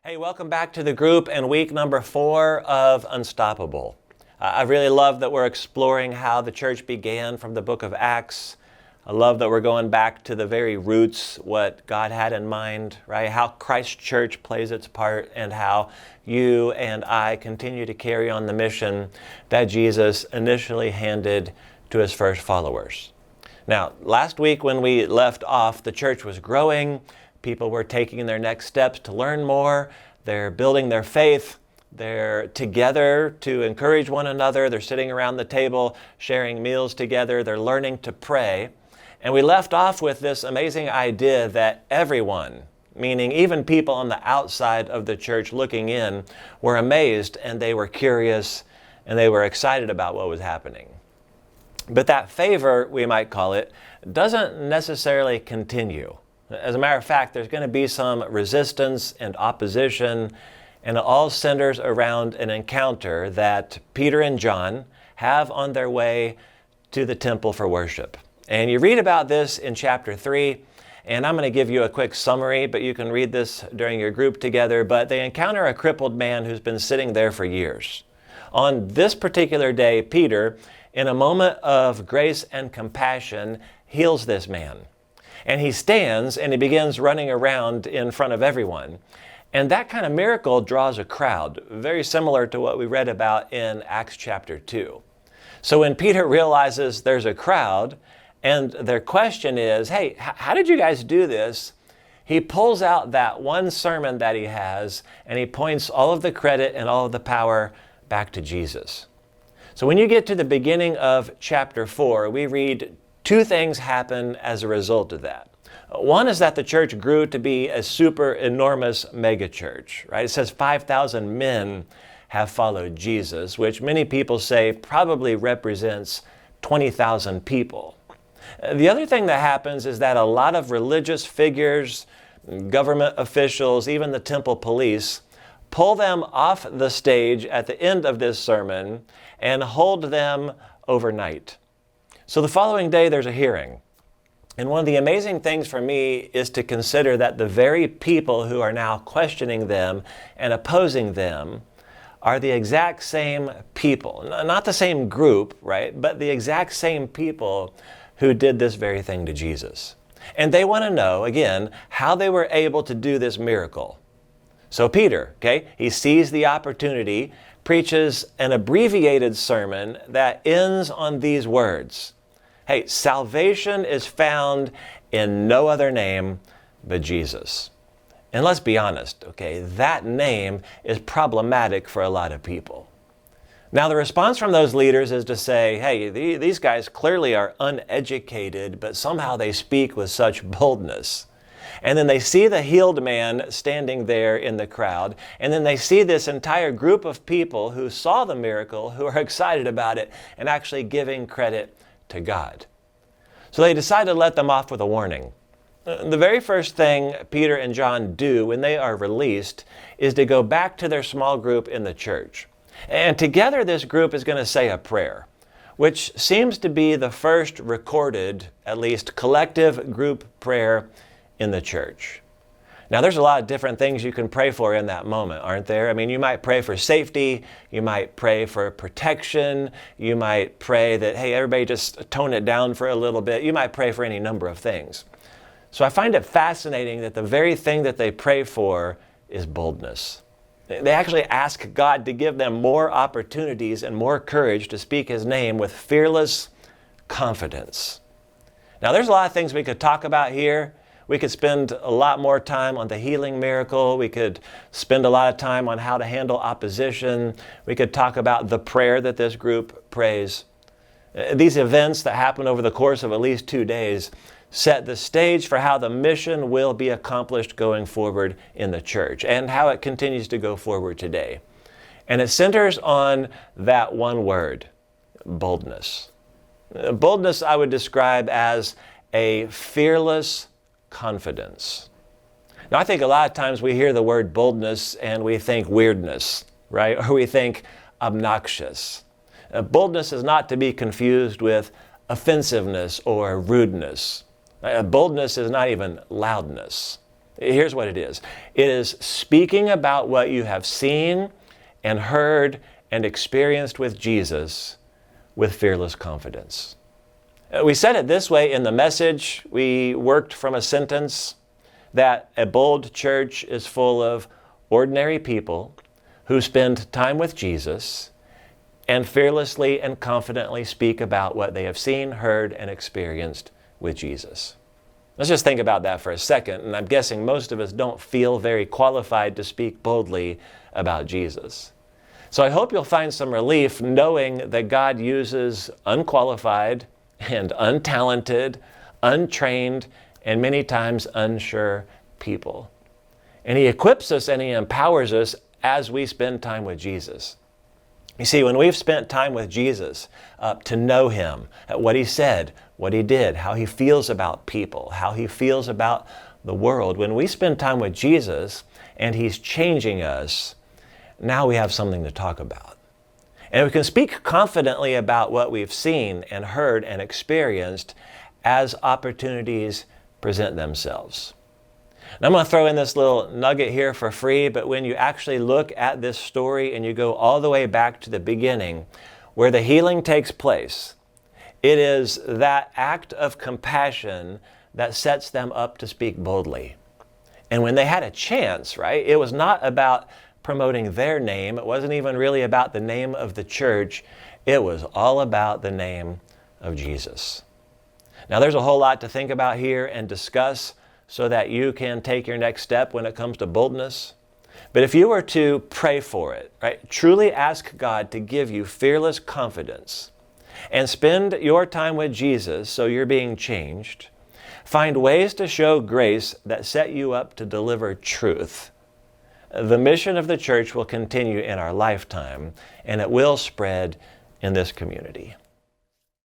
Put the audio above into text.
Hey, welcome back to the group and week number 4 of Unstoppable. I really love that we're exploring how the church began from the book of Acts. I love that we're going back to the very roots, what God had in mind, right? How Christ Church plays its part and how you and I continue to carry on the mission that Jesus initially handed to his first followers. Now, last week when we left off, the church was growing. People were taking their next steps to learn more. They're building their faith. They're together to encourage one another. They're sitting around the table, sharing meals together. They're learning to pray. And we left off with this amazing idea that everyone, meaning even people on the outside of the church looking in, were amazed and they were curious and they were excited about what was happening. But that favor, we might call it, doesn't necessarily continue. As a matter of fact, there's going to be some resistance and opposition, and it all centers around an encounter that Peter and John have on their way to the temple for worship. And you read about this in chapter 3, and I'm going to give you a quick summary, but you can read this during your group together. But they encounter a crippled man who's been sitting there for years. On this particular day, Peter, in a moment of grace and compassion, heals this man. And he stands and he begins running around in front of everyone. And that kind of miracle draws a crowd, very similar to what we read about in Acts chapter 2. So when Peter realizes there's a crowd and their question is, hey, how did you guys do this? He pulls out that one sermon that he has and he points all of the credit and all of the power back to Jesus. So when you get to the beginning of chapter 4, we read two things happen as a result of that. One is that the church grew to be a super enormous mega church, right? It says 5,000 men have followed Jesus, which many people say probably represents 20,000 people. The other thing that happens is that a lot of religious figures, government officials, even the temple police, pull them off the stage at the end of this sermon and hold them overnight. So the following day, there's a hearing. And one of the amazing things for me is to consider that the very people who are now questioning them and opposing them are the exact same people. Not the same group, right? But the exact same people who did this very thing to Jesus. And they want to know, again, how they were able to do this miracle. So Peter, he sees the opportunity, preaches an abbreviated sermon that ends on these words. Hey, salvation is found in no other name but Jesus. And let's be honest, that name is problematic for a lot of people. Now, the response from those leaders is to say, hey, these guys clearly are uneducated, but somehow they speak with such boldness. And then they see the healed man standing there in the crowd, and then they see this entire group of people who saw the miracle, who are excited about it, and actually giving credit to God. So they decide to let them off with a warning. The very first thing Peter and John do when they are released is to go back to their small group in the church. And together this group is going to say a prayer, which seems to be the first recorded, at least collective group prayer in the church. Now, there's a lot of different things you can pray for in that moment, aren't there? I mean, you might pray for safety, you might pray for protection, you might pray that, hey, everybody just tone it down for a little bit. You might pray for any number of things. So I find it fascinating that the very thing that they pray for is boldness. They actually ask God to give them more opportunities and more courage to speak His name with fearless confidence. Now, there's a lot of things we could talk about here. We could spend a lot more time on the healing miracle. We could spend a lot of time on how to handle opposition. We could talk about the prayer that this group prays. These events that happen over the course of at least 2 days set the stage for how the mission will be accomplished going forward in the church and how it continues to go forward today. And it centers on that one word, boldness. Boldness I would describe as a fearless confidence. Now, I think a lot of times we hear the word boldness and we think weirdness, right? Or we think obnoxious. Boldness is not to be confused with offensiveness or rudeness. Boldness is not even loudness. Here's what it is. It is speaking about what you have seen and heard and experienced with Jesus with fearless confidence. We said it this way in the message. We worked from a sentence that a bold church is full of ordinary people who spend time with Jesus and fearlessly and confidently speak about what they have seen, heard, and experienced with Jesus. Let's just think about that for a second, and I'm guessing most of us don't feel very qualified to speak boldly about Jesus. So I hope you'll find some relief knowing that God uses unqualified and untalented, untrained, and many times unsure people. And He equips us and He empowers us as we spend time with Jesus. You see, when we've spent time with Jesus to know Him, what He said, what He did, how He feels about people, how He feels about the world, when we spend time with Jesus and He's changing us, now we have something to talk about. And we can speak confidently about what we've seen and heard and experienced as opportunities present themselves. Now, I'm going to throw in this little nugget here for free, but when you actually look at this story and you go all the way back to the beginning, where the healing takes place, it is that act of compassion that sets them up to speak boldly. And when they had a chance, right, it was not about promoting their name. It wasn't even really about the name of the church. It was all about the name of Jesus. Now, there's a whole lot to think about here and discuss so that you can take your next step when it comes to boldness. But if you were to pray for it, right, truly ask God to give you fearless confidence and spend your time with Jesus so you're being changed, find ways to show grace that set you up to deliver truth, the mission of the church will continue in our lifetime, and it will spread in this community.